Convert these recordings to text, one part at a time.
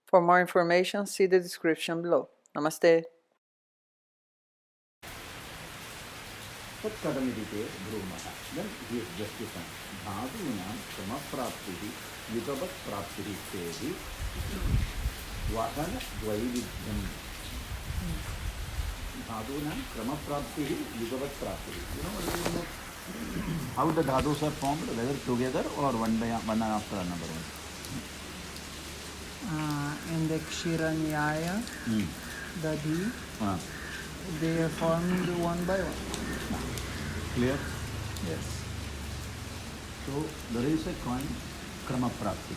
For more information, see the description below. Namaste. तत्कथमिति चेत् ब्रूमः then he is जस्टिफैङ्ग् धातूनां क्रमप्राप्तिः युगपत्प्राप्तिः चेति वहनद्वैविध्यं धातूनां क्रमप्राप्तिः युगपत्प्राप्तिः how the dhatus are formed, whether together or one after another one. In the Kshiranyaya, Dadi, they are formed one by one. Clear? Yes. So there is a coin kramaprapti.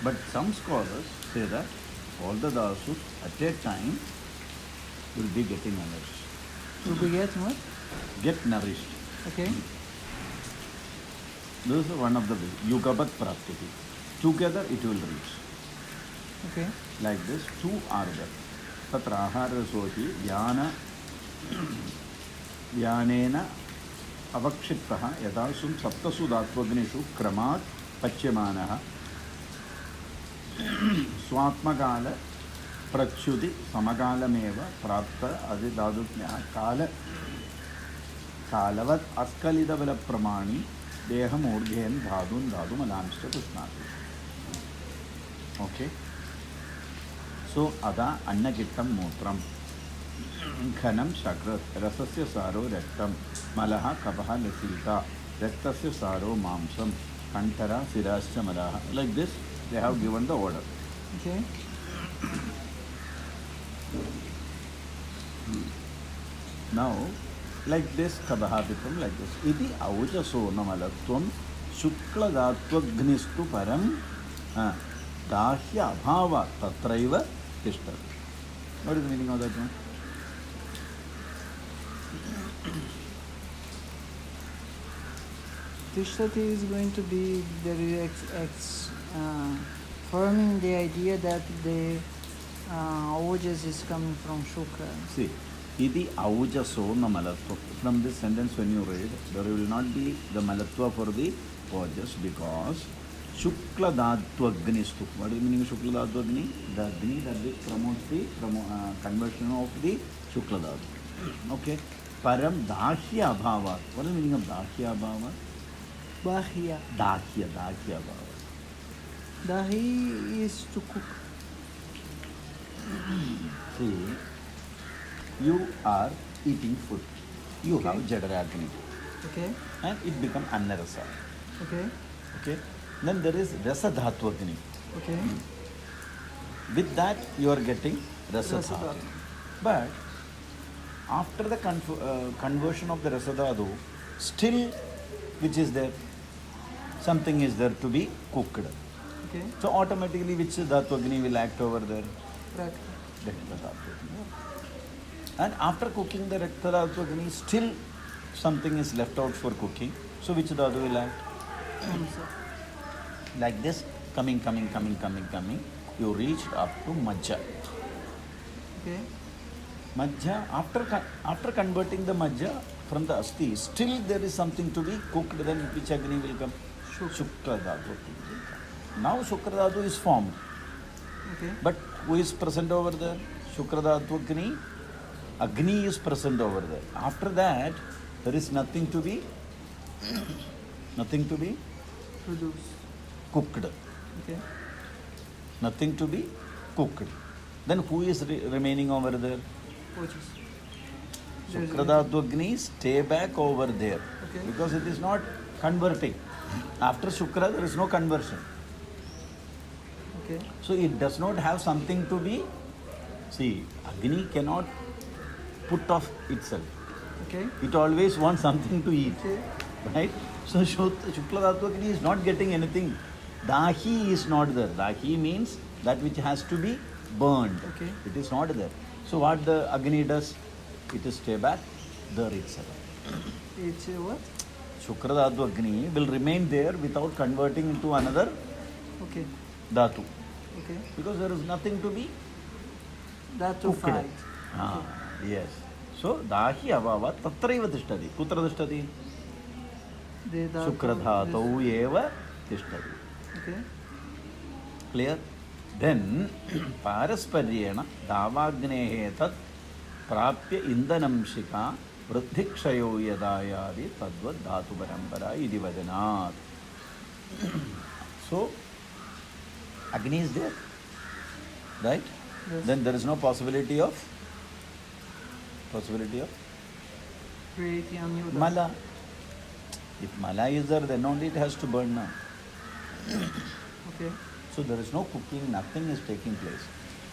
But some scholars say that all the dhatus at a time will be getting nourished. Will be get what? Get nourished. Okay. This is one of the ways. Yugapat prapti. Together it will reach. Okay. Like this, two are there. Tatra ahara sohi dhyanena avakshiptaha yadasum saptasu dhatvagnishu kramat pachyamanaha swatmakala prachyuti samakalameva prapta adidadutnya kala कालवत् अस्खलितबल प्रमाणी देहमूर्धेन धातुन धातुमलांश्च पुष्णाति. Okay. So अदा अन्नकिट्टं मूत्रं घनं शकृत् रसस्य सारो रक्तं मलः कफः लसीका रक्तस्य सारो मांसं कण्ठरा शिराश्च मलः. Like this they have given the order. Okay. Now like this kabhapitam like this iti aujaso namalatvam shukla dhatvagnistu param dahya abhava tatraiva tishtati. What is the meaning of that one? Tishtati is going to be the forming the idea that the ojas is coming from Shukra. See, iti aujaso namalatvam. From this sentence when you read, there will not be the malatva for the ojas because shukla dhatvagnistu. What is the meaning of shukla dhatvagni? The agni that promotes the conversion of the shukla dhatu. Okay. Param dahya abhava. What is the meaning of dahya abhava? Bahya. Dahya abhava. Dahi is to cook. See, you are eating food. You have Jadaragni. Okay. And it becomes Annarasa. Okay. Okay. Then there is Rasa Dhatvagni. Okay. With that you are getting Rasa Rasa Dhatu. Dhatu. But after the conversion of the Rasa Dhatu, still which is there? Something is there to be cooked. Okay. So automatically which Dhatvagni will act over there? Right. Rakta Dhatvagni. And after cooking the Rakta Dhatvagni, still something is left out for cooking. So which Dhatu will act? Like this, coming. You reached up to Majja. Okay. Majja, after converting the Majja from the Asti, still there is something to be cooked. Then which Agni will come? Shukra Dhatu. Now Shukra Dhatu is formed. Okay. But who is present over there? Shukra Dhatu Agni. Agni is present over there. After that, there is nothing to be Produce. cooked. Okay. Nothing to be cooked. Then who is remaining over there? Ojas. Shukra Dhatu Agni stay back over there. Okay. Because it is not converting. After Shukra, there is no conversion. Okay. So it does not have something to be. See, Agni cannot put off itself. Okay. It always wants something to eat. Okay. Right? So Shukla Dhatu Agni is not getting anything. Dahi is not there. Dahi means that which has to be burned. Okay. It is not there. So what the Agni does? It is stay back there itself. It's what? Shukra Dhatu Agni will remain there without converting into another Okay. Dhatu. Okay. Because there is nothing to be That to cooked. fight. Yes. So dahi abhava tatraiva tishtati. Kutra tishtati? The dhatu Shukra dhatau eva tishtati. Okay. Clear? Then parasparyena davagnehe tat prapya indanam shika vruddhikshayo yadayadi tadvad dhatu parampara iti vajanat. So Agni is there, right? Yes. Then there is no possibility of Creating a new Mala. If Mala is there, then only it has to burn now. Okay. So there is no cooking, nothing is taking place.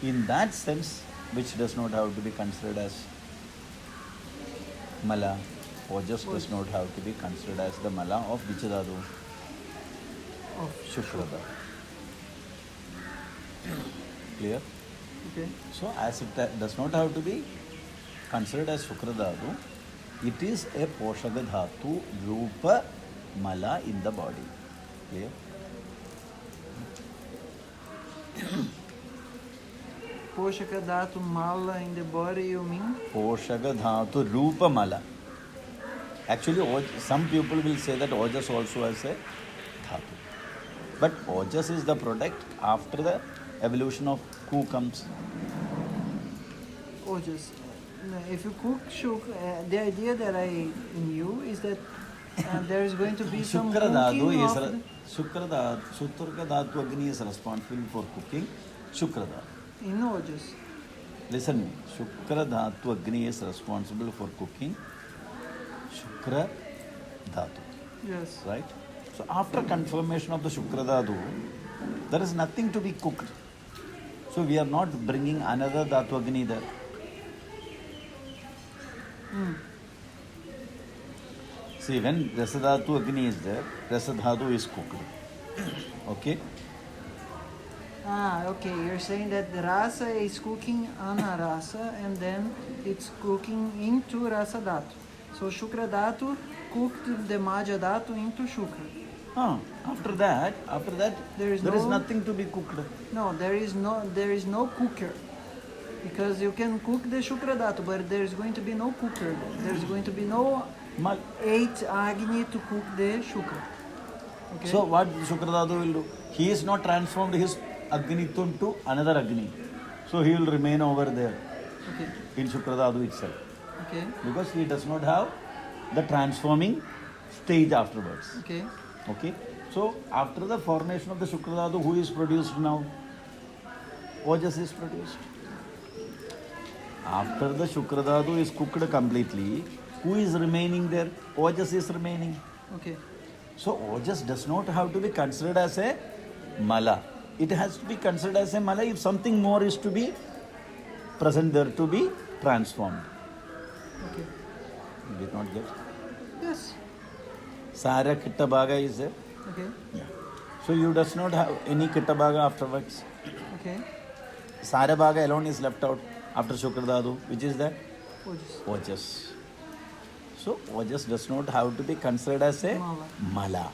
In that sense, which does not have to be considered as Mala, or just does not have to be considered as the Mala of which dhatu? Of Shukra dhatu. Clear? Okay. So as it does not have to be considered as Shukra dhatu, it is a Poshaka dhatu, Rupa Mala in the body. Clear? Poshaka Dhatu Mala in the body, you mean? Poshaka dhatu Rupa Mala. Actually, some people will say that Ojas also has a dhatu. But Ojas is the product after the evolution of Ku comes. Ojas. If you cook the idea that I knew is that there is going to be some Shukra dhatu cooking is of Shukra dhatu Agni is responsible for cooking. Shukra dhatu. in Ojas. Listen me. Shukra dhatu Agni is responsible for cooking. Shukra dhatu. Yes. Right? So after confirmation of the Shukra dhatu, there is nothing to be cooked. So we are not bringing another dhatu Agni there. See, when Rasadhatu Agni is there, Rasadhatu is cooked. Okay? Okay. You're saying that the rasa is cooking anarasa and then it's cooking into rasa dhatu. So Shukra dhatu cooked the Maja dhatu into Shukra. After that, There is there is no- nothing to be cooked. No, there is no cooker. Because you can cook the Shukra dhatu, but there is going to be no cooker. There is going to be no Mal- 8 Agni to cook the Shukra. Okay? So what Shukra dhatu will do? He is not transformed his Agnitum to another Agni. So he will remain over there Okay. in Shukra dhatu itself. Okay. Because he does not have the transforming stage afterwards. Okay. Okay? So after the formation of the Shukra dhatu, who is produced now? Ojas is produced. After the Shukra dhatu is cooked completely, who is remaining there? Ojas is remaining. Okay. So Ojas does not have to be considered as a Mala. It has to be considered as a Mala if something more is to be present there to be transformed. Okay. You did not get? Yes. Sara Kittabhaga is there. Okay. Yeah. So you does not have any Kittabhaga afterwards. Okay. Sara Bhaga alone is left out after Shukra dhatu, which is that Ojas. Ojas. So Ojas does not have to be considered as a Mala. Mala.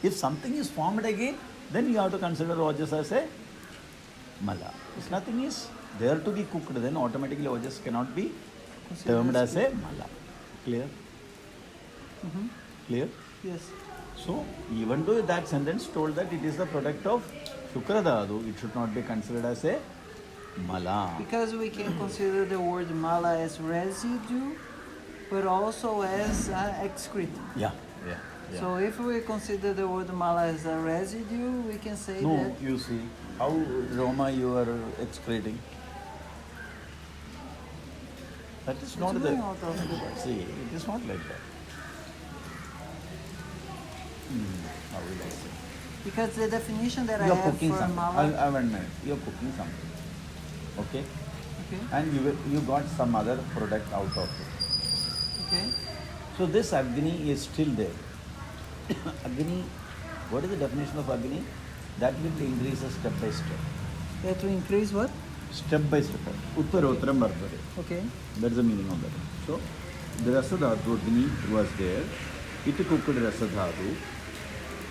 If something is formed again, then you have to consider Ojas as a Mala. If nothing is there to be cooked, then automatically Ojas cannot be termed as a Mala. Clear? Mm-hmm. Clear? Yes. So even though that sentence told that it is the product of Shukra dhatu, it should not be considered as a Mala. Because we can consider the word Mala as residue, but also as excreta. Yeah. So if we consider the word Mala as a residue, we can say No, that you see, how Roma you are excreting. That is it's not the. going out of the body. See, it is not like that. How will I say? Because the definition that I You are have cooking for something. Mala. I have a minute. You are cooking something. Okay? Okay. And you got some other product out of it. Okay. So this Agni is still there. Agni, what is the definition of Agni? That will increase step by step. That to increase what? Step by step. Uttarottaram Vartare. Okay. That's the meaning of that. So, the Rasadhatu Agni was there. It cooked Rasadhatu.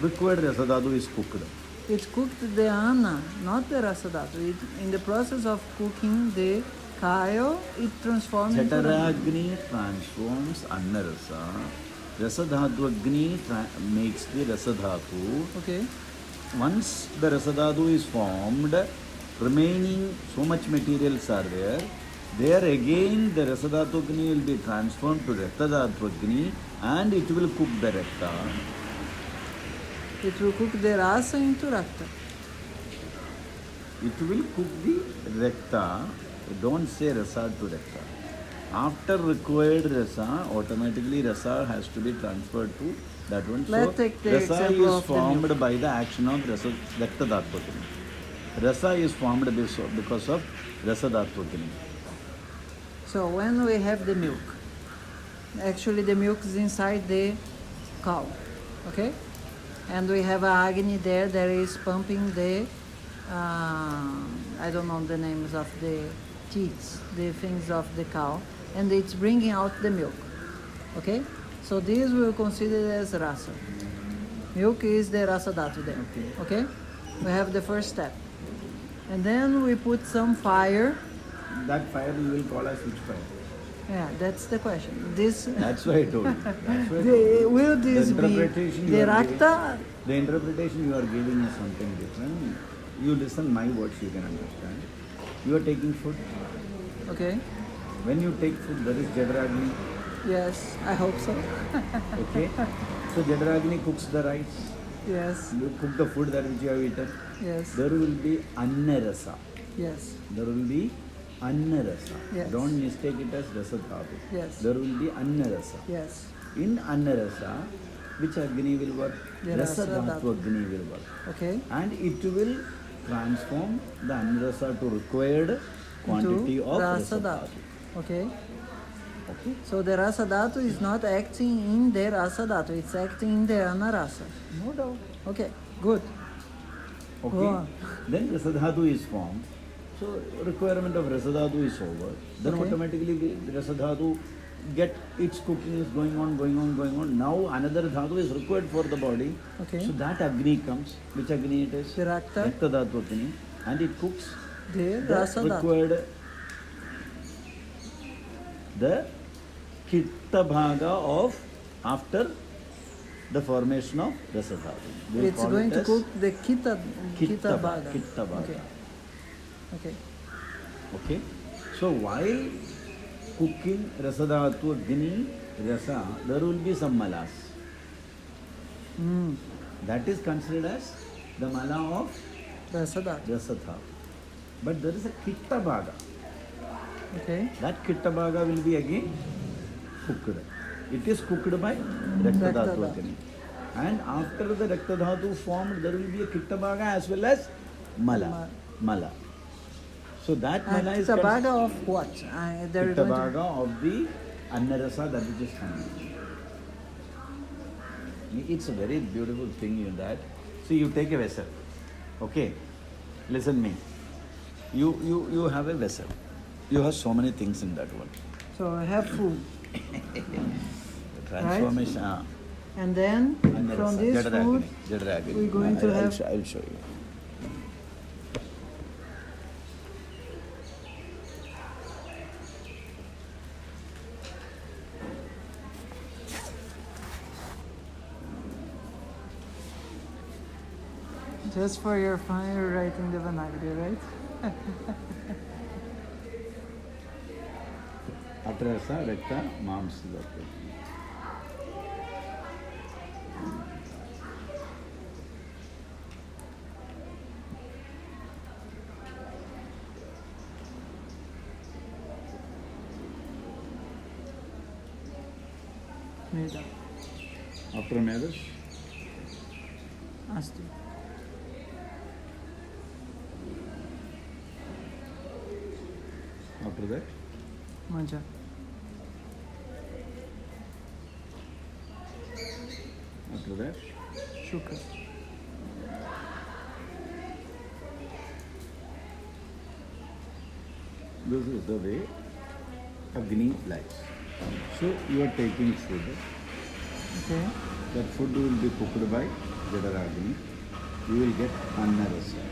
Required Rasadhatu is cooked. It cooked the Anna, not the Rasadhatu. In the process of cooking the Kayo, it transforms into Jataragni transforms Annarasa. Rasadhatu Agni makes the Rasadhatu. Okay. Once the Rasadhatu is formed, remaining so much materials are there. There again the Rasadhatu Agni will be transformed to Raktadhatu Agni and it will cook the Rakta. It will cook the rasa into rakta. It will cook the Rakta. Don't say Rasa to Rakta. After required Rasa, automatically Rasa has to be transferred to that one. Let's take the Rasa example is of the milk. formed by the action of Raktadhatu Agni. Rasa is formed because of Rasadhatu Agni. So when we have the milk, actually the milk is inside the cow, okay? And we have a Agni there that is pumping the, I don't know the names of the teats, the things of the cow, and it's bringing out the milk, okay? So this we will consider as rasa. Milk is the rasa dhatu there, okay? We have the first step. And then we put some fire. That fire you will call as which fire? Yeah, that's the question. This That's why I told you. That's why I told you. will this The be interpretation the you are giving- rakta? The interpretation you are giving is something different. You listen my words, you can understand. You are taking food. Okay. When you take food, there is Jadragni. Yes, I hope so. Okay? So Jadragni cooks the rice. Yes, You cook the food that which you have eaten. yes, There will be Annarasa. yes, There will be Annarasa. Yes. Don't mistake it as Rasathavu. yes, There will be Annarasa. yes. In Annarasa, which Agni will work? The Rasadhatu Rasadhatu. Agni will work. Okay. And it will transform the Annarasa to required quantity Into of rasa Rasadhatu. dhatu. Okay. Okay? So the rasa dhatu is not acting in the rasa dhatu, it's acting in the anarasa. No doubt. Okay, good. Go Okay? on. Then Rasadhatu is formed. So requirement of Rasadhatu is over. Then Okay. automatically the Rasadhatu get its cooking is going on, going on, going on. Now another dhatu is required for the body. Okay. So that Agni comes. Which Agni it is? The rakta, Raktadhatu Agni. And it cooks the the rasa dhatu. required the Kitta Bhaga of after the formation of Rasadhatu. We'll It's call going it to as cook the kita Kitta baga. Kitta Bhaga. Okay. Okay. Okay. So while cooking Rasadhatu Agni Rasa, there will be some malas. Mm. That is considered as the mala of Rasa dhatu. Rasatha. But there is a Kitta Bhaga. Okay. That Kitta Bhaga will be again cooked. It is cooked by Raktadhatu Raktadhatu. Agni. And after the Raktadhatu formed, there will be a Kitta Bhaga as well as Mala. Mala. So that Mala is Kita baga of what? There is Kitta going to Bhaga of the Annarasa that which is coming. It's a very beautiful thing in that. See, you take a vessel. Okay? Listen me. You have a vessel. You have so many things in that one. So I have food. Transformation. And then from this food, we're going to have. I will show you. Just for your fun, you're writing the Vanagri, right? Atrasa, Rakta, Mamsa. Meda. After Medas, Asti. after that, Maja. after that, Shukra. this is the way Agni lies. So you are taking food. Okay. That food will be cooked by Jadaragni. You will get Annarasa.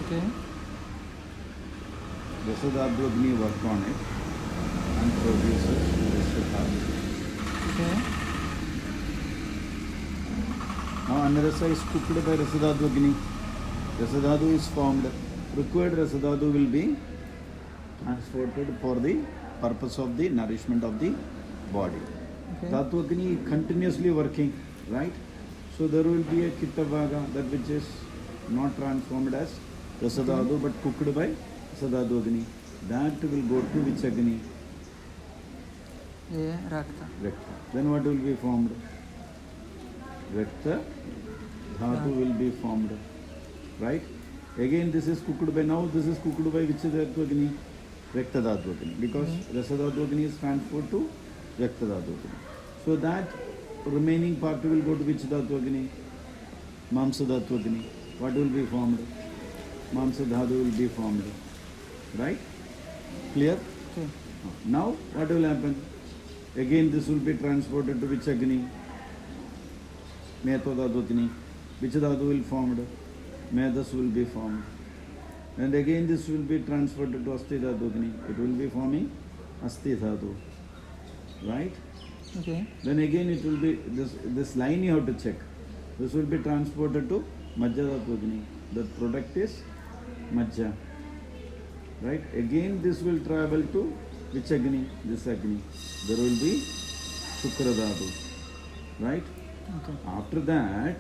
Okay. Rasadhatu Agni work on it and produces Rasatha. Okay. Now Annarasa is cooked by Rasadhatu Agni. Rasadhatu is formed. required Rasadhatu will be transported for the purpose of the nourishment of the body. Okay. Dhatu Agni continuously working, right? So there will be a Kitta Bhaga, that which is not transformed as Rasadhatu but cooked by Rasadhatu Agni. That will go to which Agni? Yeah, Rakta. Rakta. Then what will be formed? Rakta Dhatu will be formed, right? Again this is cooked by, now this is cooked by which Dhatu Agni? Rakta Dhatu Agni. Because Rasadhatu Agni is transferred to Rakta Dhatu Agni. So that remaining part will go to which Dhatu Agni? Mamsa Dhatu Agni. What will be formed? Mamsa Dhatu will be formed. Right? Clear? Okay. Now what will happen? Again this will be transported to which Agni? Meto Dhatu Agni. Which Dhatu will formed? Medas will be formed. And again this will be transferred to Asti Dhatu Agni. It will be forming Asti Dhatu. Right? Okay. Then again it will be, this line you have to check. This will be transported to Majja Dhatu Agni. The product is Majja. Right? Again this will travel to which Agni? This Agni. There will be Shukra Dhatu. Right? Okay. After that,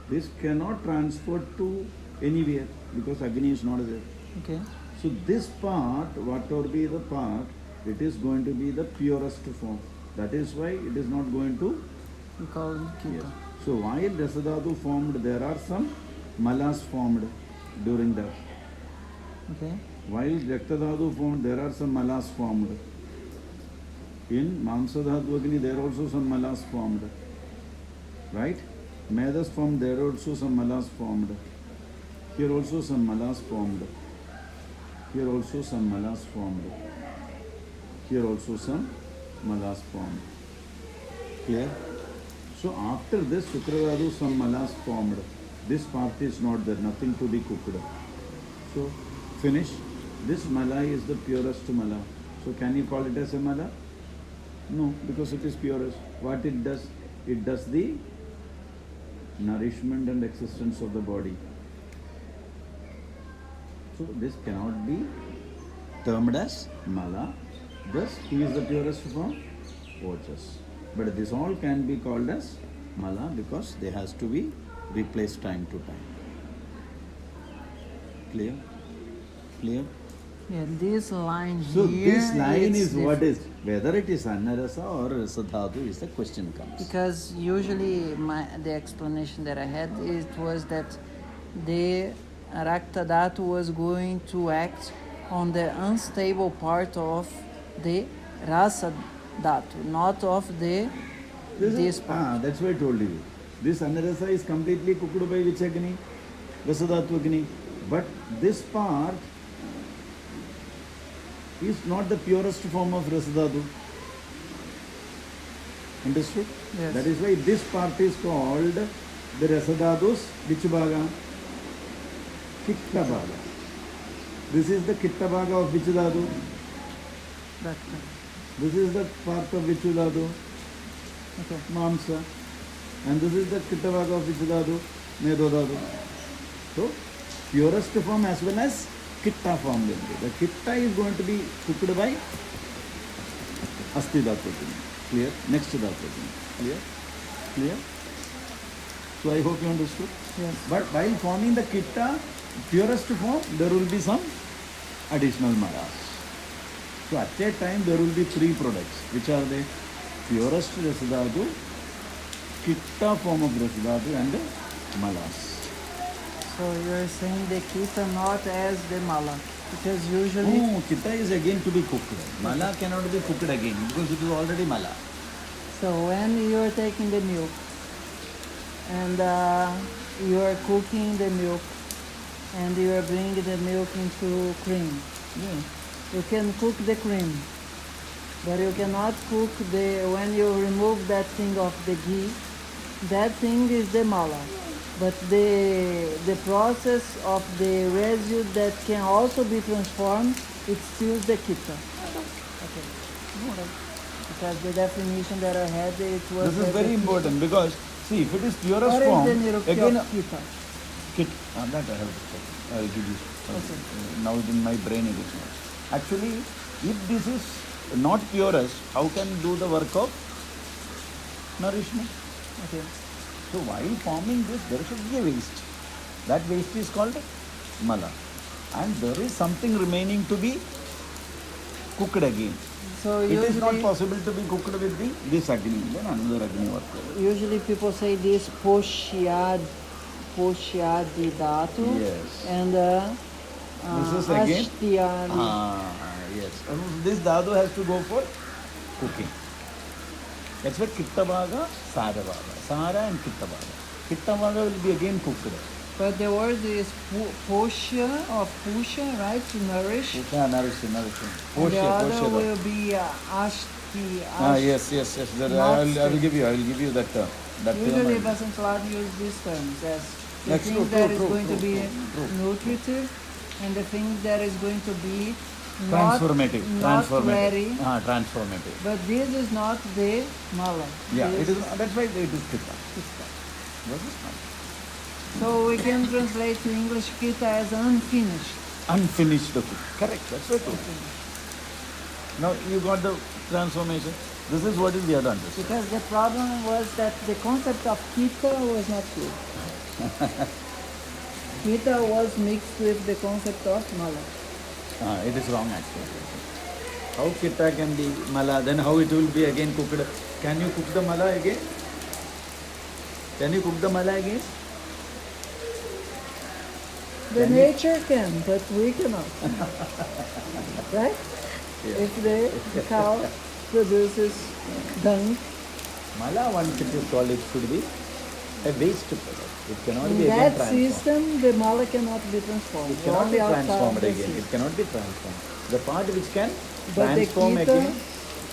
this cannot transport to anywhere because Agni is not there. Okay. So this part, whatever be the part, it is going to be the purest form. That is why it is not going to. We call it Kita. Yes. So while Rasadhatu formed, there are some malas formed during that. Okay. While Raktadhatu formed, there are some malas formed. In Mamsadhatu Agni, there are also some malas formed. Right? Medas formed, there are also some malas formed. Here also some malas formed. Here also some malas formed. Here also some malas formed. Clear? So after this Shukradhatu some malas formed. This part is not there, nothing to be cooked. So finish. This mala is the purest mala. So can you call it as a mala? No, because it is purest. What it does? It does the nourishment and existence of the body. So this cannot be termed as mala. Thus, he is the purest form, Ojas. But this all can be called as mala because they has to be replaced time to time. Clear? Clear? Yeah, this line So here. this line it's is what is, whether it is Annarasa or Rasadhatu is the question comes. Because usually the explanation that I had, it was that the Rakta Dhatu was going to act on the unstable part of the Rasa Dhatu, not of this part. That's why I told you. This Annarasa is completely cooked by which Agni? Rasadhatu Agni. But this part is not the purest form of Rasadhatu. Understood? Yes. That is why this part is called the Rasadhatus which Bhaga? Kitta Bhaga. This is the Kitta Bhaga of which Dhatu? Rakta. This is the part of which Dhatu? Okay. Mamsa. And this is the Kitta Bhaga of which Dhatu? Medo Dhatu. So, purest form as well as Kitta form will be. The Kitta is going to be cooked by Asti Dhatu. Clear? Next Dhatu. Clear? Clear? So I hope you understood. Yes. But while forming the Kitta, purest form, there will be some additional malas. So at that time there will be three products. Which are they? Purest Rasadhatu, Kitta form of Rasadhatu and malas. So you're saying the Kita not as the Mala, because usually. No, Kitta is again to be cooked. Mala cannot be cooked again because it is already mala. So when you're taking the milk and you're cooking the milk and you're bringing the milk into cream, Yeah. you can cook the cream, but you cannot cook when you remove that thing of the ghee, that thing is the mala. But the process of the residue that can also be transformed, it's still the kita. Okay. Because the definition that I had, it was. This is that very the important because see if it is purest What form, is the Nirukya again of kita? Kit, that I have to check. I will give you. Okay. Now in my brain it is not. Actually, if this is not purest, how can do the work of nourishment? Okay. So while forming this, there should be a waste. That waste is called mala. And there is something remaining to be cooked again. So It is not usually, possible to be cooked with this agni, then another agni work. usually people say this poshyadi dhatu Yes. and This is again. ashtiyadi. Yes. And this dhatu has to go for cooking. That's why Kittavaga, Saravaga. Sara and Kittavaga. Kittavaga will be again cooked. But the word is posha or pusha, right? To nourish. Yeah, nourishing. And Posha, the other posha. will be ashti. Yes. There, Not I will stick. give you that term. That Usually term. Basant Lad use these terms as the That's thing true, that true, is true, going to true, be true. nutritive and the thing that is going to be not, Transformative. not Transformative. very. Transformative. But this is not the mala. Yeah, This it is. That's why it is Kitta. Kita. This is not. So we can translate to English kita as unfinished. Unfinished cook. Correct. That's right. Now you got the transformation. This is what is the other understanding. Because the problem was that the concept of kita was not good. Kita was mixed with the concept of mala. It is wrong actually. How Kitta can be mala, then how it will be again cooked? Can you cook the mala again? Can you cook the mala again? The Can you- nature can, but we cannot. Right? Yeah. If the cow produces dung, Mala, once it is called, it should be a waste product. It cannot in be again that transformed. system, the mala cannot be transformed. It cannot be Only outside transformed the again. It system. cannot be transformed. The part which can But the transform kita again.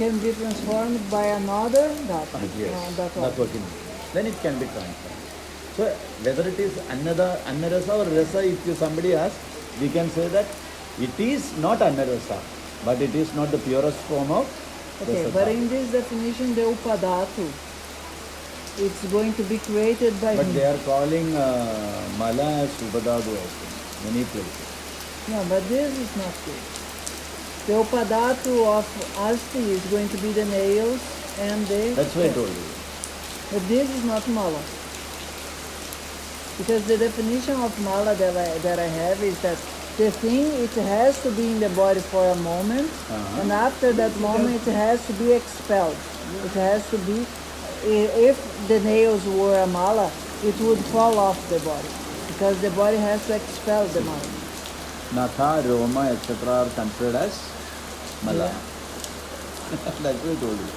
can be transformed by another dhatu. Yes, That's all. that's what it means. Then it can be transformed. So whether it is annarasa or rasa, if somebody asks, we can say that it is not annarasa, but it is not the purest form of Okay, rasa. but in this definition, the upadatu, it's going to be created by But him. they are calling mala as ubadadu also, many places. No, but this is not good. The upadatu of asti is going to be the nails and the... That's why I told you. But this is not mala. Because the definition of mala that I have is that the thing, it has to be in the body for a moment, and after that moment it has to be expelled. It has to be, if the nails were a mala, it would fall off the body, because the body has to expel the mala. Natha, Roma, etc. are considered as mala. Yeah. That's why I told you.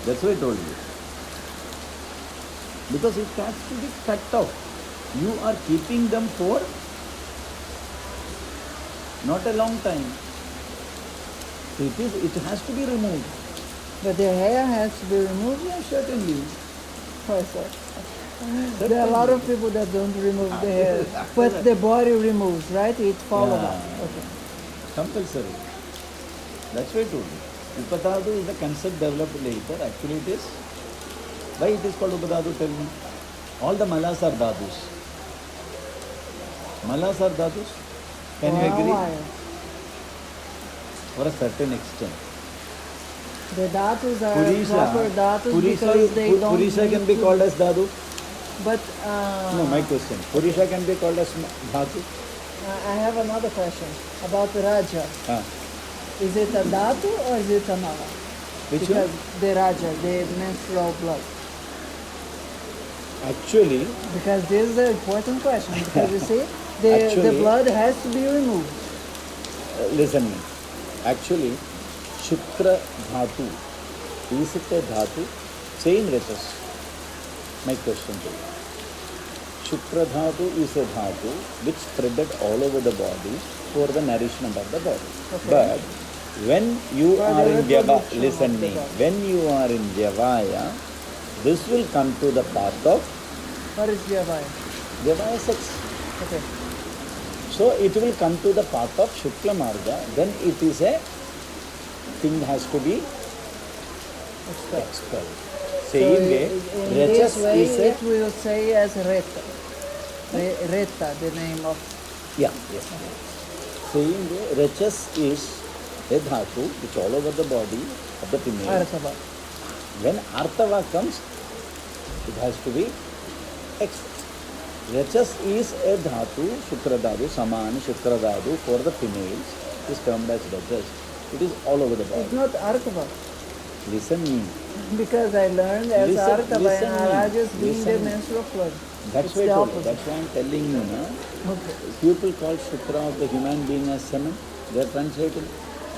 That's why I told you. Because it has to be cut off. You are keeping them for not a long time. So it has to be removed. But the hair has to be removed? Yeah, certainly. Why, sir? There are a lot of people that don't remove the hair, but the body removes, right? It follows Yeah. up. Okay. Compulsory. That's why I told you. Upadadu is a concept developed later. Actually it is. Why it is called Upadadu? Tell me. All the malas are dadus. Malas are dadus. Can you agree? Why? For a certain extent. The dhatus are Purisha, proper dhatus because they don't Purisha need can be to- called as Dadu. But No, my question. Purisha can be called as Dhatu. I have another question about Raja. Ah. Is it a dhatu or is it a mala? Which Because one? the Raja, the menstrual blood. Actually, Because this is an important question. Because you see, the Actually- blood has to be removed. listen me. Actually, Shukra Dhatu. Is it a Dhatu? Same letters. My question to you. Shukra Dhatu is a Dhatu which spreaded all over the body for the nourishment of the body. Okay. But when you For are the in Vyava, reproduction listen of the me. body. When you are in Vyavaya, this will come to the path of What is Vyavaya? Vyavaya sex. Okay. So it will come to the path of Shukla Marga, then it is a thing has to be Expelled. expelled. So Same way, in Rajas this way, is a it will say as Reta. Reta, the name of Yeah, yes. Saying Rachas is a dhatu which all over the body of the female. Artava. When Artava comes, it has to be expelled. Rachas is a dhatu, Shukradadu, Saman, Shukradadu for the females is termed as Rachas. It is all over the It's body. not Artava. Listen me. Because I learned as Artava listen and me. Rajas being the Listen. menstrual flood. That's It's why I the told you. opposite. That's why I'm telling you. Na? Okay. People call Shukra of the human being as semen. They are translating.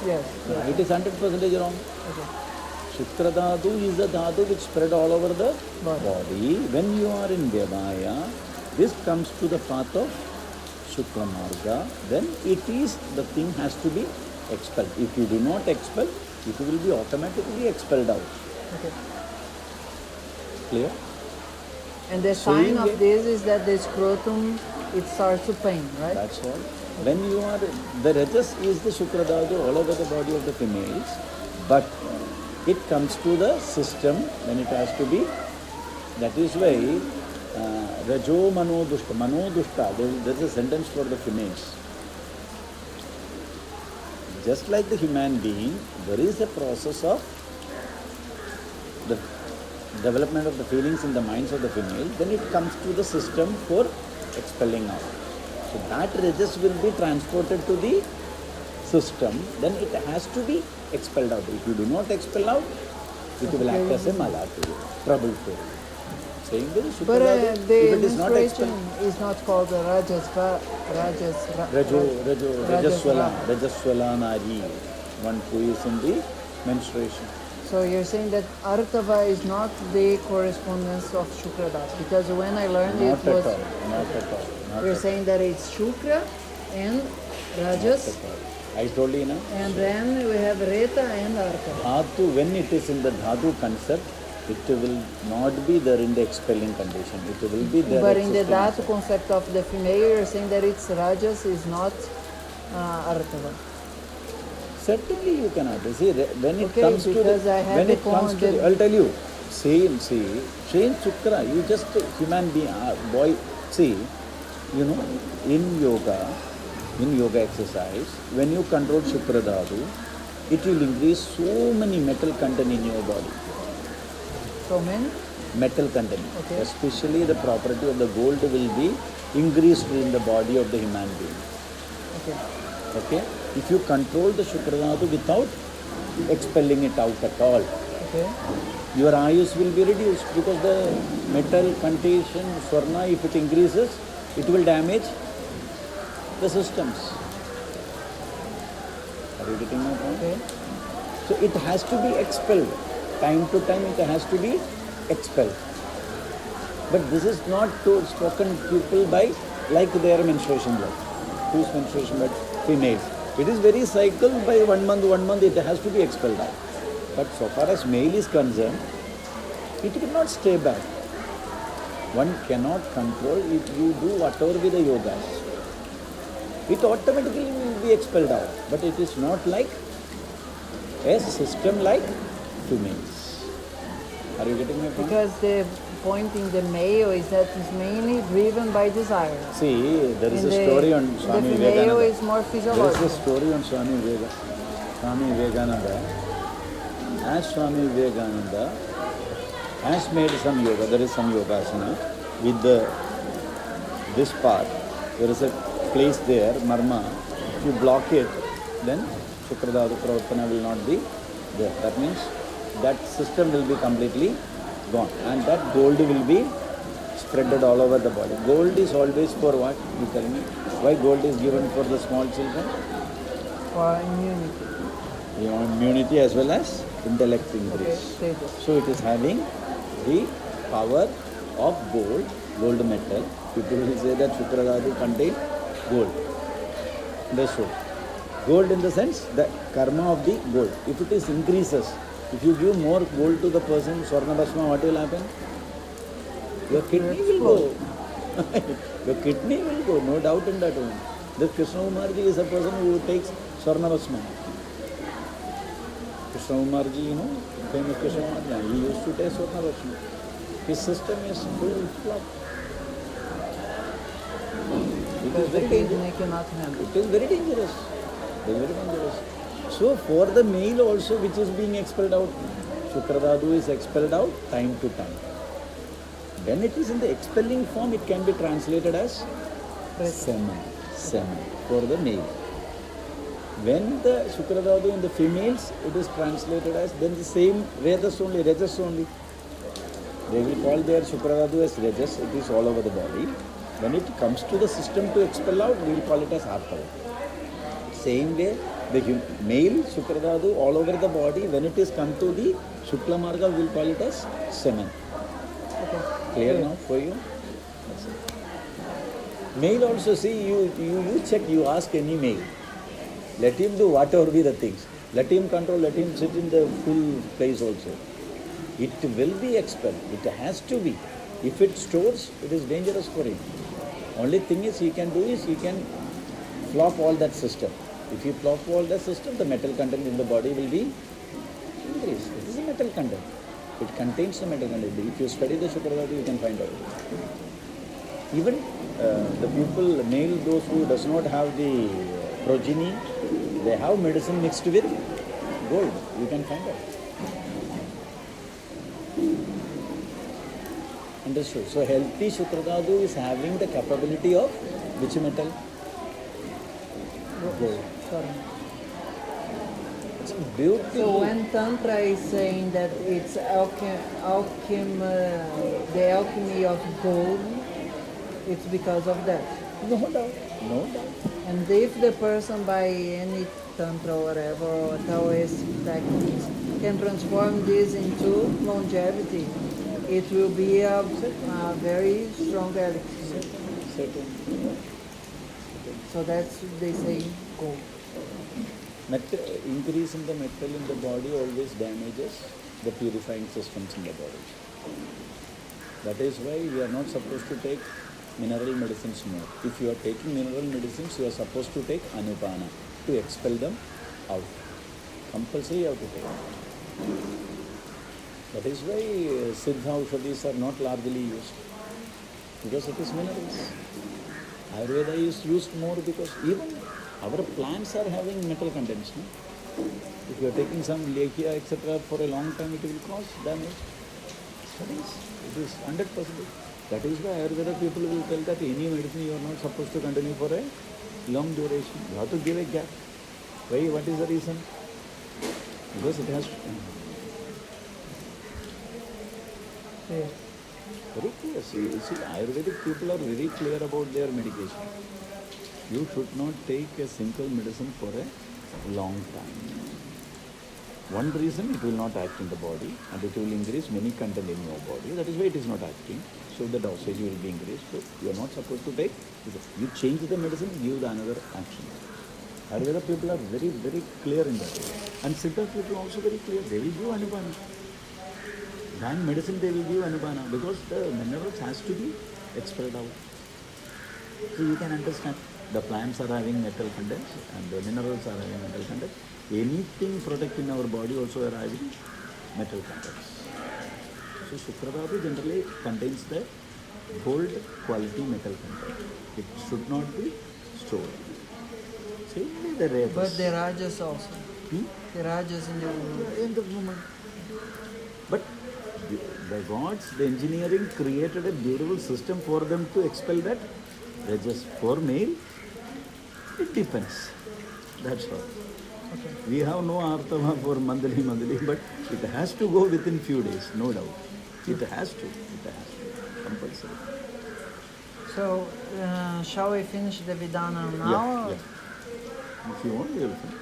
Yes. It is 100% wrong. Okay. Shukra dhatu is the dhatu which spread all over the Body. body. When you are in Vyavaya, this comes to the path of Shukra Marga, then it is, the thing has to be expelled. If you do not expel, it will be automatically expelled out. Okay. Clear? And the Saying sign of it- this is that the scrotum, it starts to pain, right? That's all. When you are, the Rajas is the Shukra dhatu all over the body of the females, but it comes to the system when it has to be. That is why Rajo Manodushta, Manodushta, there is a sentence for the females. Just like the human being, there is a process of the development of the feelings in the minds of the female, then it comes to the system for expelling out. So that Rajas will be transported to the system, then it has to be expelled out. If you do not expel out, it will act as a mala to you, trouble to you. Saying that But if the it is not menstruation expelled, is not called the Rajas, Rajaswala Nari, one who is in the menstruation. So you're saying that Artava is not the correspondence of Shukradas, because when I learned Not it was, at all, not at all. Not you're at saying that it's Shukra and Rajas, all. I told you, na? and then we have Reta and Artava. Dhatu, when it is in the dhatu concept, it will not be there in the expelling condition. It will be there. But in the existing. Dhatu concept of the female, you're saying that it's Rajas is not Artava. Certainly you cannot. See, when it Okay, comes to the, because I have when the it comes point to, that- I'll tell you, same, see, change Shukra, you just human being, boy, see, you know, in yoga exercise, when you control Shukra Dhatu, it will increase so many metal content in your body. So many? Metal content, Okay. especially the property of the gold will be increased in the body of the human being. Okay. Okay? If you control the Shukra Dhatu without expelling it out at all, Okay. your ayus will be reduced because the metal content, Swarna, if it increases, it will damage the systems. Are you getting my point? Okay. So it has to be expelled. Time to time it has to be expelled. But this is not to spoken people by like their menstruation blood. Whose menstruation blood? Females. It is very cycled by 1 month it has to be expelled out. But so far as male is concerned, it will not stay back. One cannot control if you do whatever with the yogas. It automatically will be expelled out. But it is not like a system like females. Are you getting my point? Because the point in the male is that it's mainly driven by desire. See, there is And a story on the Swami female Vivekananda. is more There is physiological. a story on Swami Vivekananda. As Swami Vivekananda has made some yoga, there is some yogasana with this part. There is a place there, marma. If you block it, then Shukradhatu Pravartana will not be there. That means that system will be completely gone. And that gold will be spreaded all over the body. Gold is always for what? You tell me. Why gold is given for the small children? For immunity. You know, immunity as well as intellect Okay, increase. say this. So it is having the power of gold metal. People will say that Shukradhatu contain gold. Understood? Gold in the sense, the karma of the gold. If it is increases, if you give more gold to the person, Swarna Bhasma, what will happen? Your kidney will go. Your kidney will go, no doubt in that one. The Krishna Kumarji is a person who takes Swarna Bhasma. Krishna Kumarji, you know, famous Krishna Kumarji, he used to take Swarna Bhasma. His system is full flop. He because the very kidney dangerous. cannot handle. It is very dangerous. It is very dangerous. So for the male also, which is being expelled out, Shukradadu is expelled out time to time. When it is in the expelling form, it can be translated as semen. Semen for the male. When the Shukradadu in the females, it is translated as then the same Rajas only, Rajas only. They will call their Shukradadu as Rajas. It is all over the body. When it comes to the system to expel out, we will call it as Artava. Same way, the male Shukradadu all over the body, when it is come to the Shukla Marga, we will call it as semen. Okay. Clear now for you? That's it. Male also, see, you check, you ask any male. Let him do whatever be the things. Let him control, let him sit in the full place also. It will be expelled. It has to be. If it stores, it is dangerous for him. Only thing is he can do is he can flop all that system. If you flop all that system, the metal content in the body will be increased. It is a metal content. It contains the metal content. If you study the Shukradadu, you can find out. Even the people, male, those who does not have the progeny, they have medicine mixed with gold. You can find out. Understood. So healthy Shukradadu is having the capability of which metal? Gold. Sorry. It's beautiful. So when Tantra is saying that it's the alchemy of gold, it's because of that. No doubt. No doubt. And if the person by any Tantra or whatever, or Taoist techniques, can transform this into longevity, it will be a very strong elixir. Certain. So that's, they say, gold. Increase in the metal in the body always damages the purifying systems in the body. That is why we are not supposed to take mineral medicines more. If you are taking mineral medicines, you are supposed to take Anupana to expel them out. Compulsory you have to take. That is why Siddha Aushadhis are not largely used, because it is minerals. Ayurveda is used more because even our plants are having metal contents. No? If you are taking some lekia, etc., for a long time, it will cause damage. Studies, it is 100%. That is why Ayurveda people will tell that any medicine you are not supposed to continue for a long duration. You have to give a gap. Why? What is the reason? Because it has Yeah. very clear. See, Ayurvedic people are very clear about their medication. You should not take a single medicine for a long time. One reason, it will not act in the body and it will increase many content in your body. That is why it is not acting. So the dosage will be increased. So you are not supposed to take. You change the medicine, give the another action. Ayurveda people are very, very clear in that. And Siddha people are also very clear. They will give Anupana. Than medicine they will give Anupana because the minerals has to be expelled out. So you can understand the plants are having metal content and the minerals are having metal content. Anything product in our body also are having metal contents. So Shukradadu generally contains the gold quality metal content. It should not be stored. Same the rajas. But the Rajas also. Hmm? The Rajas in the woman. In the woman. But the gods, the engineering created a beautiful system for them to expel that. Rajas for male, it depends. That's all. Okay. We have no artava for monthly, but it has to go within few days, no doubt. It has to. Compulsory. So, shall we finish the Vidana now? Yeah. If you want, we will finish.